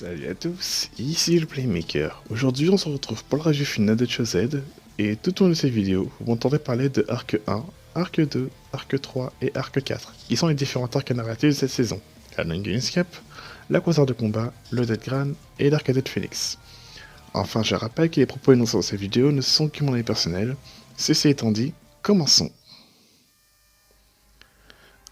Salut à tous, ici le Playmaker. Aujourd'hui on se retrouve pour le review final de Cho'Zed, et tout au long de ces vidéos, vous m'entendrez parler de Arc 1, Arc 2, Arc 3 et Arc 4, qui sont les différents arcs narratifs de cette saison. La Longing Cap, la croisade de combat, le Dead Gran et l'Arcade Phoenix. Enfin je rappelle que les propos énoncés dans ces vidéos ne sont que mon avis personnel. Ceci étant dit, commençons.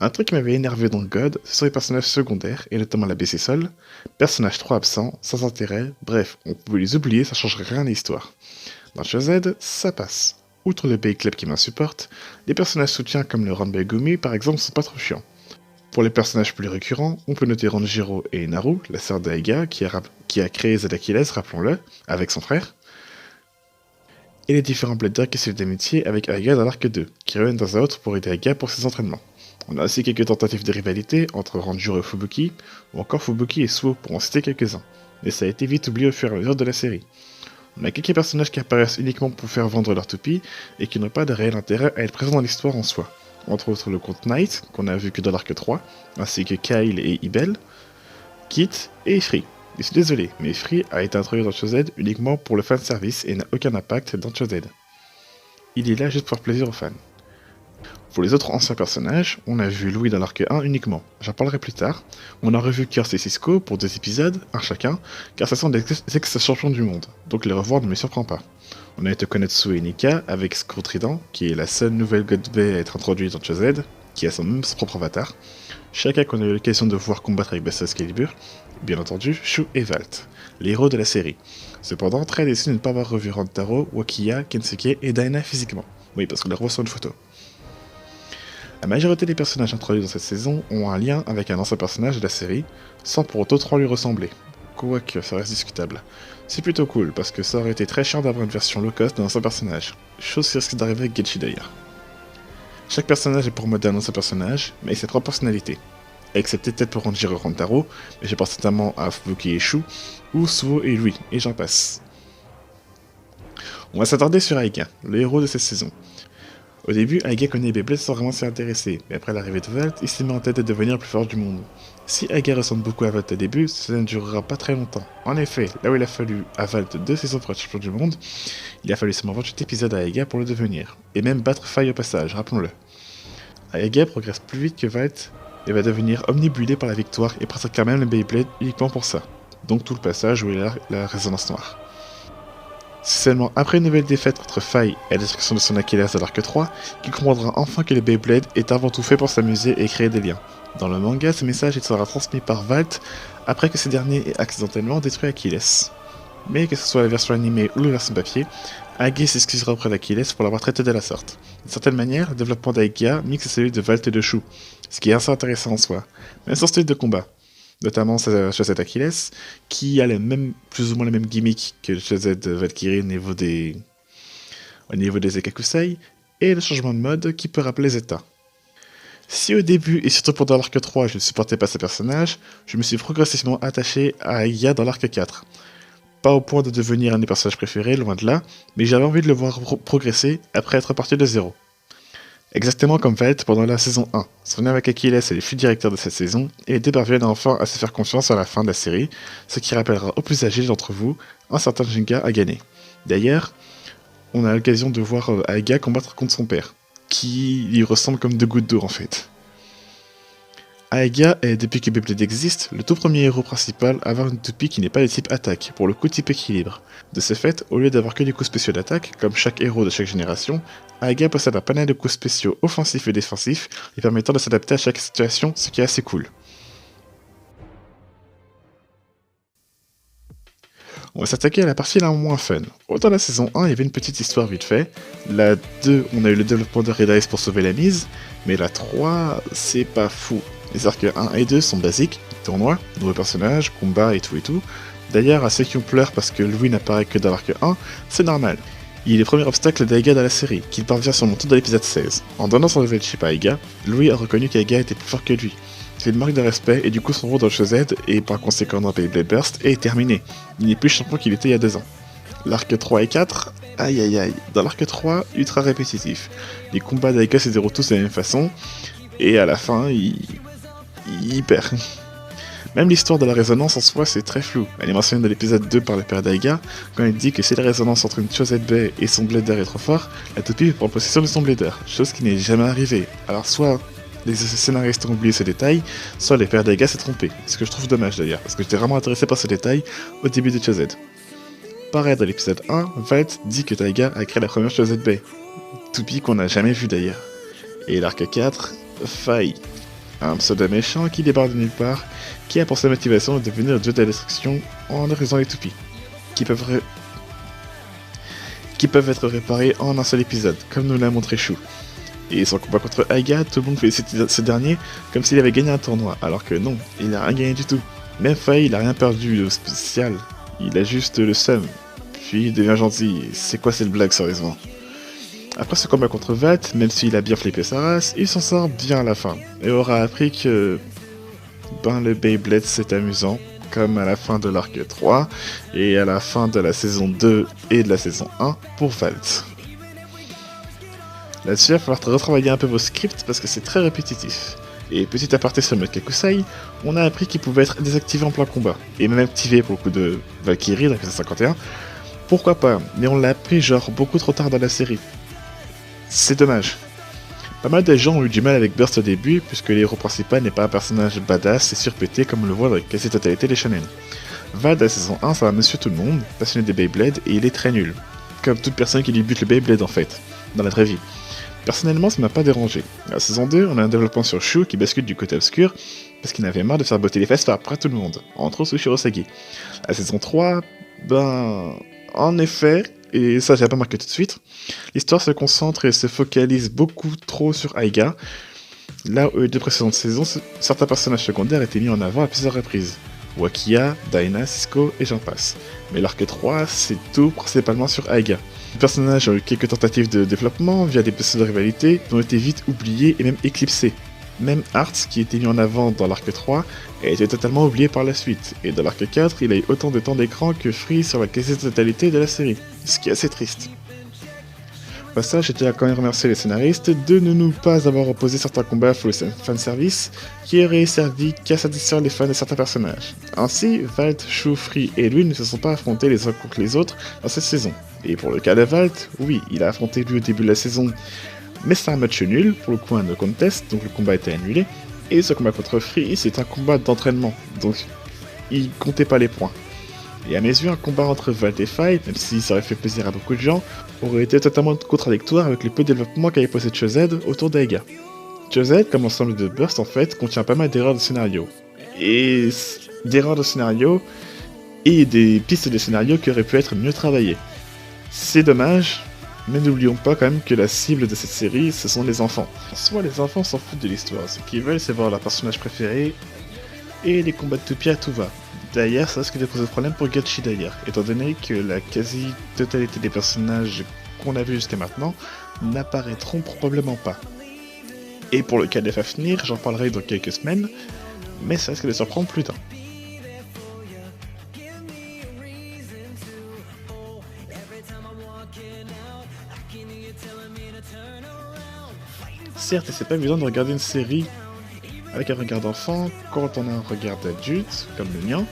Un truc qui m'avait énervé dans God, ce sont les personnages secondaires, et notamment la BC Sol, personnages trop absents, sans intérêt, bref, on pouvait les oublier, ça changerait rien à l'histoire. Dans Cho'Zed, ça passe. Outre le Bay Club qui m'insupporte, les personnages soutiens comme le Ranbei Gumi par exemple sont pas trop chiants. Pour les personnages plus récurrents, on peut noter Ranjiro et Naru, la sœur d'Aiga, qui a créé Zed Achilles, rappelons-le, avec son frère, et les différents Blood qui suivent d'amitié avec Aiga dans l'arc 2, qui reviennent dans un autre pour aider Aiga pour ses entraînements. On a aussi quelques tentatives de rivalité entre Ranjiro et Fubuki, ou encore Fubuki et Suo pour en citer quelques-uns, mais ça a été vite oublié au fur et à mesure de la série. On a quelques personnages qui apparaissent uniquement pour faire vendre leur toupie, et qui n'ont pas de réel intérêt à être présents dans l'histoire en soi. Entre autres le comte Knight, qu'on a vu que dans l'arc 3, ainsi que Kyle et Ibel, Kit et Ifri. Je suis désolé, mais Ifri a été introduit dans Cho'Zed uniquement pour le fanservice et n'a aucun impact dans Cho'Zed. Il est là juste pour faire plaisir aux fans. Pour les autres anciens personnages, on a vu Louis dans l'arc 1 uniquement, j'en parlerai plus tard. On a revu Curse et Cisco pour 2 épisodes, un chacun, car ce sont des ex-champions du monde, donc les revoir ne me surprend pas. On a été connaître Sue et Nika avec Scout Trident, qui est la seule nouvelle God Bay à être introduite dans Cho'Zed, qui a son propre avatar. Chacun qu'on a eu l'occasion de voir combattre avec Best Excalibur, bien entendu Shu et Valt, les héros de la série. Cependant, très déçu de ne pas avoir revu Rantaro, Wakiya, Kensuke et Daina physiquement. Oui, parce qu'on les revoit sur une photo. La majorité des personnages introduits dans cette saison ont un lien avec un ancien personnage de la série, sans pour autant trop lui ressembler. Quoique, ça reste discutable. C'est plutôt cool, parce que ça aurait été très chiant d'avoir une version low cost d'un ancien personnage, chose qui risque d'arriver avec Genshi d'ailleurs. Chaque personnage est pour moi d'un ancien personnage, mais avec ses propres personnalités. Excepté peut-être pour Ranjiro et Rantaro, mais je pense notamment à Fubuki et Shu, ou Suo et Louis, et j'en passe. On va s'attarder sur Aiga, le héros de cette saison. Au début, Aiga connaît Beyblade sans vraiment s'y intéresser, mais après l'arrivée de Valt, il s'est mis en tête de devenir le plus fort du monde. Si Aiga ressemble beaucoup à Valt au début, cela ne durera pas très longtemps. En effet, là où il a fallu à Valt 2 saisons pour être champion du monde, il a fallu seulement 28 épisodes à Aiga pour le devenir, et même battre Faille au passage, rappelons-le. Aiga progresse plus vite que Valt, et va devenir omnibulé par la victoire et pratiquera même le Beyblade uniquement pour ça, donc tout le passage où il a la résonance noire. C'est seulement après une nouvelle défaite contre Faille et la destruction de son Achilles à l'arc 3 qu'il comprendra enfin que le Beyblade est avant tout fait pour s'amuser et créer des liens. Dans le manga, ce message sera transmis par Valt après que ce dernier ait accidentellement détruit Achilles. Mais que ce soit la version animée ou la version papier, Aiga s'excusera auprès d'Achilles pour l'avoir traité de la sorte. D'une certaine manière, le développement d'Aiga mixe celui de Valt et de Shu, ce qui est assez intéressant en soi, même son style de combat. Notamment sa chaussette Achilles, qui a plus ou moins le même gimmick que le chaussette Valkyrie au niveau des Ekakusei, et le changement de mode qui peut rappeler Zeta. Si au début, et surtout pendant l'arc 3, je ne supportais pas ce personnage, je me suis progressivement attaché à Aiga dans l'arc 4. Pas au point de devenir un des personnages préférés, loin de là, mais j'avais envie de le voir progresser après être parti de zéro. Exactement comme Valt pendant la saison 1, son lien avec Achilles est le fil directeur de cette saison, et les deux parviennent enfin à se faire confiance à la fin de la série, ce qui rappellera aux plus âgés d'entre vous un certain Jinga Agane. D'ailleurs, on a l'occasion de voir Aiga combattre contre son père, qui lui ressemble comme 2 gouttes d'eau en fait. Aiga est, depuis que Beyblade existe, le tout premier héros principal à avoir une toupie qui n'est pas de type attaque, pour le coup type équilibre. De ce fait, au lieu d'avoir que des coups spéciaux d'attaque, comme chaque héros de chaque génération, Aiga possède un panel de coups spéciaux offensifs et défensifs, lui permettant de s'adapter à chaque situation, ce qui est assez cool. On va s'attaquer à la partie la moins fun. Autant la saison 1, il y avait une petite histoire vite fait, la 2, on a eu le développement de Red Ice pour sauver la mise, mais la 3, c'est pas fou. Les arcs 1 et 2 sont basiques, tournoi, nouveaux personnages, combat et tout. D'ailleurs, à ceux qui ont pleuré parce que Louis n'apparaît que dans l'arc 1, c'est normal. Il est le premier obstacle d'Aiga dans la série, qu'il parvient à surmonter dans l'épisode 16. En donnant son level chip à Aiga, Louis a reconnu qu'Aiga était plus fort que lui. C'est une marque de respect et du coup son rôle dans le Cho'Zed, et par conséquent dans Beyblade Burst, est terminé. Il n'est plus champion qu'il était il y a 2 ans. L'arc 3 et 4, aïe aïe aïe. Dans l'arc 3, ultra répétitif. Les combats d'Aiga se déroulent tous de la même façon, et à la fin, il perd. Même l'histoire de la résonance en soi c'est très flou. Elle est mentionnée dans l'épisode 2 par le père d'Aiga, quand il dit que si la résonance entre une Choset Bay et son blader est trop fort, la toupie prend possession de son blader, chose qui n'est jamais arrivée. Alors soit les scénaristes ont oublié ce détail, soit le père d'Aiga s'est trompé, ce que je trouve dommage d'ailleurs, parce que j'étais vraiment intéressé par ce détail au début de Choset. Pareil dans l'épisode 1, Valt dit que Taiga a créé la première Choset Bay, toupie qu'on n'a jamais vue d'ailleurs. Et l'arc 4, Faille, un pseudo méchant qui débarque de nulle part, qui a pour sa motivation de devenir dieu de la destruction en érasant les toupies, qui peuvent être réparés en un seul épisode, comme nous l'a montré Shu. Et son combat contre Aiga, tout le monde félicite ce dernier comme s'il avait gagné un tournoi, alors que non, il n'a rien gagné du tout. Même Faille, il a rien perdu de spécial, il a juste le seum, puis il devient gentil, c'est quoi cette blague sérieusement? Après ce combat contre Valt, même s'il a bien flippé sa race, il s'en sort bien à la fin, et aura appris que le Beyblade c'est amusant, comme à la fin de l'arc 3, et à la fin de la saison 2 et de la saison 1 pour Valt. Là-dessus, il va falloir retravailler un peu vos scripts parce que c'est très répétitif. Et petit aparté sur le mode Kakusai, on a appris qu'il pouvait être désactivé en plein combat, et même activé pour le coup de Valkyrie dans l'épisode 51. Pourquoi pas, mais on l'a appris genre beaucoup trop tard dans la série. C'est dommage. Pas mal de gens ont eu du mal avec Burst au début, puisque l'héros principal n'est pas un personnage badass et surpété comme on le voit dans la quasi-totalité des shonen. Val de la saison 1, c'est un monsieur tout le monde, passionné des Beyblades, et il est très nul. Comme toute personne qui débute le Beyblade en fait, dans la vraie vie. Personnellement, ça m'a pas dérangé. À la saison 2, on a un développement sur Shu qui bascule du côté obscur, parce qu'il n'avait marre de faire botter les fesses par après tout le monde, entre autres Shirosagi. À la saison 3, en effet, et ça j'ai pas marqué tout de suite, l'histoire se concentre et se focalise beaucoup trop sur Aiga, là où les deux précédentes saisons, certains personnages secondaires étaient mis en avant à plusieurs reprises. Wakia, Daina, Cisco et j'en passe. Mais l'arc 3, c'est tout principalement sur Aiga. Les personnages ont eu quelques tentatives de développement via des pseudo de rivalité, mais ont été vite oubliés et même éclipsés. Même Hearts, qui était mis en avant dans l'arc 3, a été totalement oublié par la suite, et dans l'arc 4, il a eu autant de temps d'écran que Free sur la quasi-totalité de la série, ce qui est assez triste. Au passage, je tiens à quand même remercier les scénaristes de ne pas avoir opposé certains combats full fanservice qui auraient servi qu'à satisfaire les fans de certains personnages. Ainsi, Valt, Shu, Free et lui ne se sont pas affrontés les uns contre les autres dans cette saison. Et pour le cas de Valt, oui, il a affronté lui au début de la saison, mais c'est un match nul, pour le coup un no contest, donc le combat a été annulé. Et ce combat contre Free, c'est un combat d'entraînement, donc il comptait pas les points. Et à mes yeux, un combat entre Valt et Faille, même si ça aurait fait plaisir à beaucoup de gens, aurait été totalement contradictoire avec le peu de développement qu'avait posé Choset autour d'Aiga. Choset, comme l'ensemble de Burst en fait, contient pas mal d'erreurs de scénario. Et d'erreurs de scénario, et des pistes de scénario qui auraient pu être mieux travaillées. C'est dommage, mais n'oublions pas quand même que la cible de cette série, ce sont les enfants. Soit les enfants s'en foutent de l'histoire, ce qu'ils veulent c'est voir leur personnage préféré, et les combats de toupie à tout va. D'ailleurs, ça risque de poser problème pour Gachi d'ailleurs, étant donné que la quasi-totalité des personnages qu'on a vus jusqu'à maintenant n'apparaîtront probablement pas. Et pour le cas des Fafnir, j'en parlerai dans quelques semaines, mais ça risque de surprendre plus d'un. Certes, c'est pas évident de regarder une série avec un regard d'enfant quand on a un regard d'adulte, comme le mien,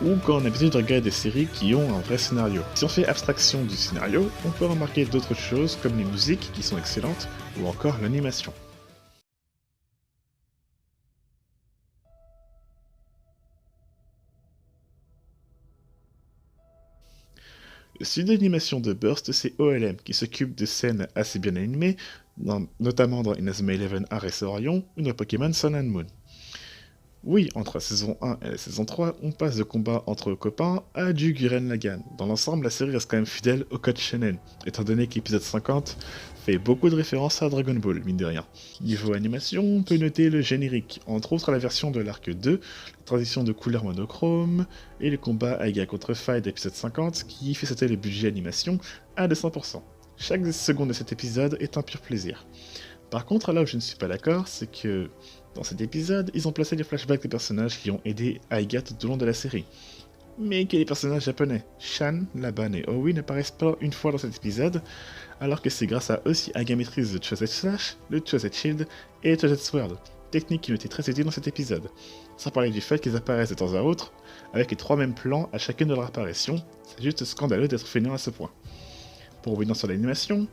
ou quand on a l'habitude de regarder des séries qui ont un vrai scénario. Si on fait abstraction du scénario, on peut remarquer d'autres choses comme les musiques qui sont excellentes, ou encore l'animation. Le studio d'animation de Burst, c'est OLM, qui s'occupe de scènes assez bien animées, notamment dans Inazuma Eleven Ares Orion ou dans Pokémon Sun and Moon. Oui, entre la saison 1 et la saison 3, on passe de combats entre copains à du Gurren Lagann. Dans l'ensemble, la série reste quand même fidèle au code shonen, étant donné que l'épisode 50 fait beaucoup de références à Dragon Ball, mine de rien. Niveau animation, on peut noter le générique, entre autres la version de l'arc 2, la transition de couleurs monochrome, et le combat Aiga contre Faille d'épisode 50, qui fait sauter le budget animation à 200%. Chaque seconde de cet épisode est un pur plaisir. Par contre, là où je ne suis pas d'accord, c'est que dans cet épisode, ils ont placé des flashbacks des personnages qui ont aidé Aiga tout au long de la série. Mais que les personnages japonais, Shan, Laban et Owi n'apparaissent pas une fois dans cet épisode, alors que c'est grâce à eux si Aiga maîtrise le Choset Slash, le Choset Shield et le Choset Sword. techniques qui ont été très utiles dans cet épisode, sans parler du fait qu'ils apparaissent de temps à autre, avec les 3 mêmes plans à chacune de leur apparition, c'est juste scandaleux d'être fainéant à ce point. Pour revenir sur l'animation,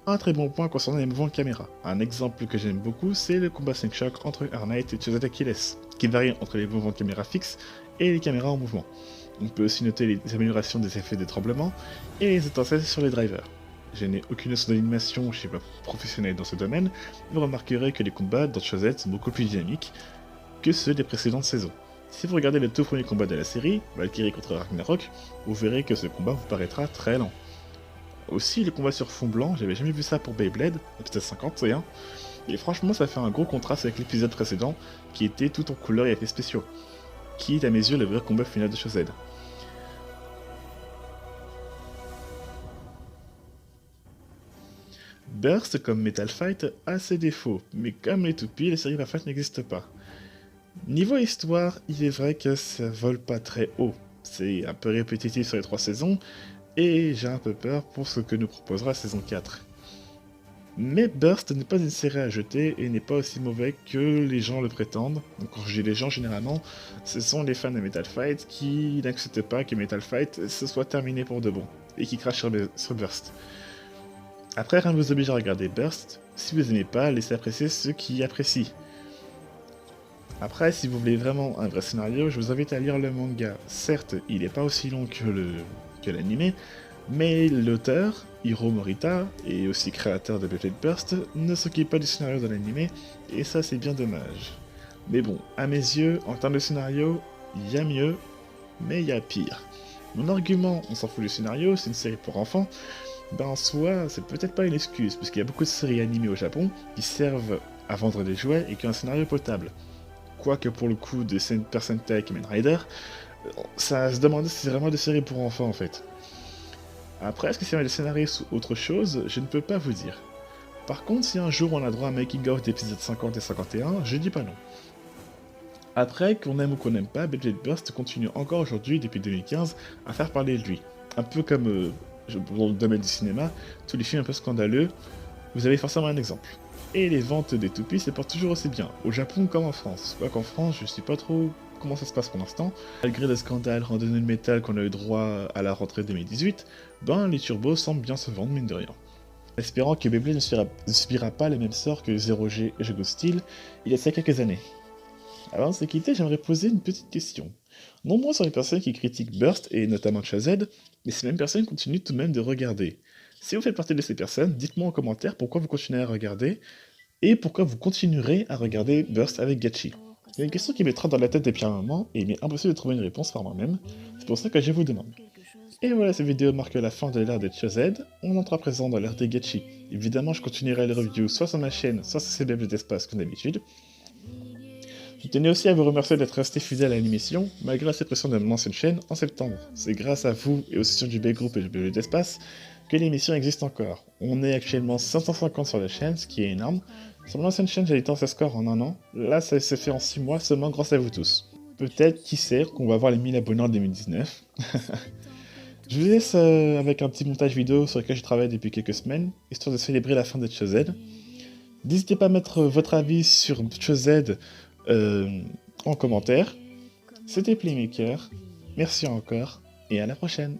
un très bon point concernant les mouvements de caméra. Un exemple que j'aime beaucoup, c'est le combat 5 Shock entre Air Knight et Chosed Achilles, qui varie entre les mouvements de caméra fixes et les caméras en mouvement. On peut aussi noter les améliorations des effets de tremblement et les étincelles sur les drivers. Je n'ai aucune notion d'animation, je suis pas professionnel dans ce domaine, mais vous remarquerez que les combats dans Chosed sont beaucoup plus dynamiques que ceux des précédentes saisons. Si vous regardez le tout premier combat de la série, Valkyrie contre Ragnarok, vous verrez que ce combat vous paraîtra très lent. Aussi, le combat sur fond blanc, j'avais jamais vu ça pour Beyblade, épisode 51, et franchement ça fait un gros contraste avec l'épisode précédent, qui était tout en couleurs et effets spéciaux, qui est à mes yeux le vrai combat final de Chosed. Burst, comme Metal Fight, a ses défauts, mais comme les toupies, la série Fight n'existe pas. Niveau histoire, il est vrai que ça vole pas très haut, c'est un peu répétitif sur les 3 saisons, et j'ai un peu peur pour ce que nous proposera la saison 4. Mais Burst n'est pas une série à jeter et n'est pas aussi mauvais que les gens le prétendent. Donc quand je dis les gens, généralement, ce sont les fans de Metal Fight qui n'acceptent pas que Metal Fight se soit terminé pour de bon, et qui crachent sur Burst. Après, rien ne vous oblige à regarder Burst, si vous n'aimez pas, laissez apprécier ceux qui apprécient. Après, si vous voulez vraiment un vrai scénario, je vous invite à lire le manga. Certes, il n'est pas aussi long que l'anime, mais l'auteur, Hiro Morita, et aussi créateur de Beyblade Burst, ne s'occupe pas du scénario de l'anime, et ça c'est bien dommage. Mais bon, à mes yeux, en termes de scénario, il y a mieux, mais il y a pire. Mon argument, on s'en fout du scénario, c'est une série pour enfants, ben en soi, c'est peut-être pas une excuse, puisqu'il y a beaucoup de séries animées au Japon qui servent à vendre des jouets et qui ont un scénario potable. Quoique pour le coup de Super Sentai et Kamen Rider, ça se demandait si c'est vraiment des séries pour enfants en fait. Après, est-ce que c'est un scénario ou autre chose, je ne peux pas vous dire. Par contre, si un jour on a droit à un making of d'épisodes 50 et 51, je dis pas non. Après, qu'on aime ou qu'on n'aime pas, Beyblade Burst continue encore aujourd'hui, depuis 2015, à faire parler de lui. Un peu comme dans le domaine du cinéma, tous les films un peu scandaleux, vous avez forcément un exemple. Et les ventes des toupies se portent toujours aussi bien, au Japon comme en France. Quoique qu'en France, je sais pas trop comment ça se passe pour l'instant. Malgré le scandale randonnée de métal qu'on a eu droit à la rentrée 2018, ben les turbos semblent bien se vendre mine de rien. Espérant que Beyblade ne subira pas le même sort que Zero G et Go Steel il y a ça quelques années. Avant de se quitter, j'aimerais poser une petite question. Nombreux sont les personnes qui critiquent Burst et notamment Chosed, mais ces mêmes personnes continuent tout de même de regarder. Si vous faites partie de ces personnes, dites-moi en commentaire pourquoi vous continuez à regarder, et pourquoi vous continuerez à regarder Burst avec Gachi. C'est une question qui me trotte dans la tête depuis un moment, et il m'est impossible de trouver une réponse par moi-même, c'est pour ça que je vous demande. Et voilà, cette vidéo marque la fin de l'ère de Chosed, on entre à présent dans l'ère des Gachi. Évidemment, je continuerai les reviews soit sur ma chaîne, soit sur CBF d'Espace comme d'habitude. Je tenais aussi à vous remercier d'être resté fidèle à l'émission, malgré la suppression de mon ancienne chaîne en septembre. C'est grâce à vous et aux sessions du B-Group et du BV d'Espace que l'émission existe encore. On est actuellement 550 sur la chaîne, ce qui est énorme. Sur mon ancienne chaîne, j'avais atteint ce score en un an. Là, ça s'est fait en 6 mois seulement grâce à vous tous. Peut-être, qui sait, qu'on va avoir les 1000 abonnés en 2019. Je vous laisse avec un petit montage vidéo sur lequel je travaille depuis quelques semaines, histoire de célébrer la fin de Chosed. N'hésitez pas à mettre votre avis sur Chosed en commentaire. C'était Playmaker, merci encore, et à la prochaine.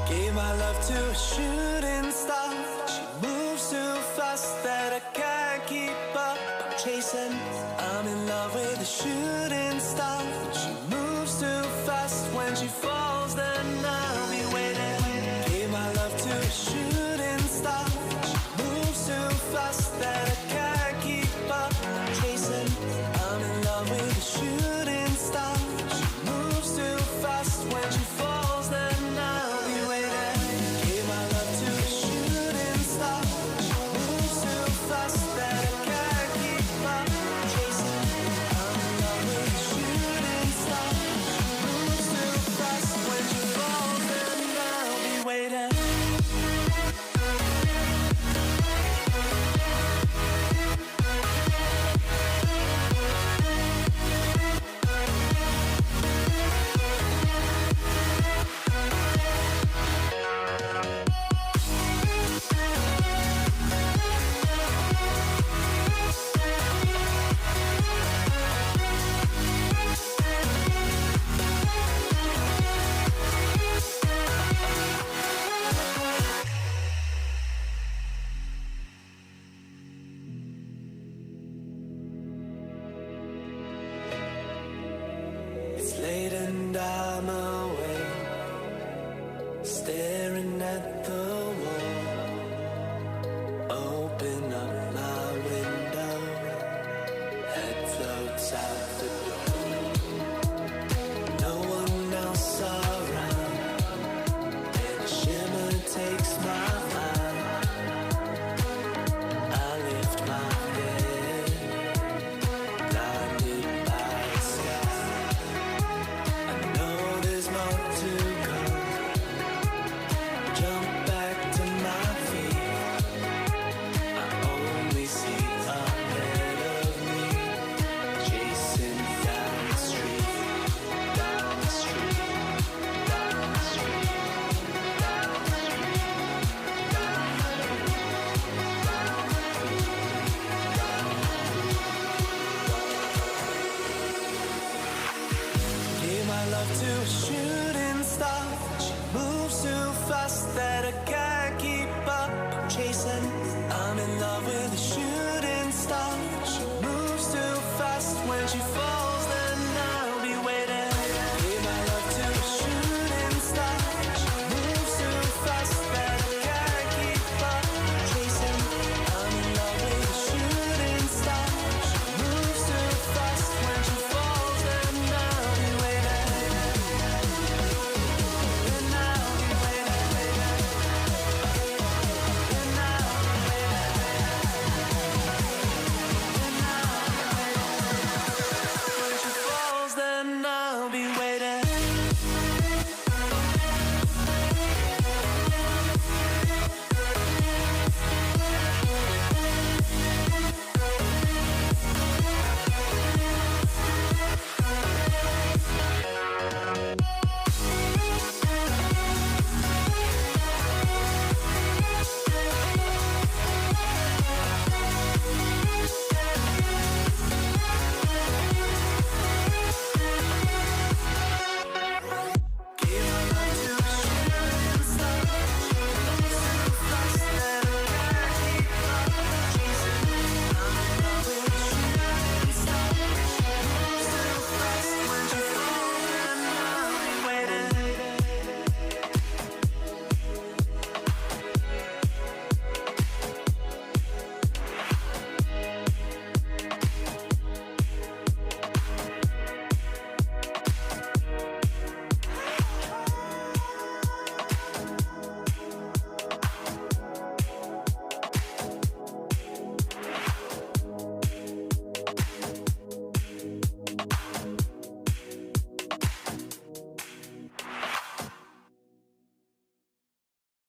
Gave my love to a shooting star. She moves too fast that I can't keep up. I'm chasing, I'm in love with a shooting star. She moves too fast when she falls, then I'll be waiting. Gave my love to a shooting star. She moves too fast that I can't keep up. I'm chasing, I'm in love with a shooting star. She moves too fast when she falls, then I'll be waiting. Gave my staring at the wall. Open up my window, head floats out the door. No one else around, and a shimmer takes my eye. I lift my head, blinded by the sky. I know there's more to come. Jump back to my feet. I only see ahead of me, chasing down the street, down the street, down the street, down the street, down the street. Gave my love to a shooting star. She moves too fast that I can't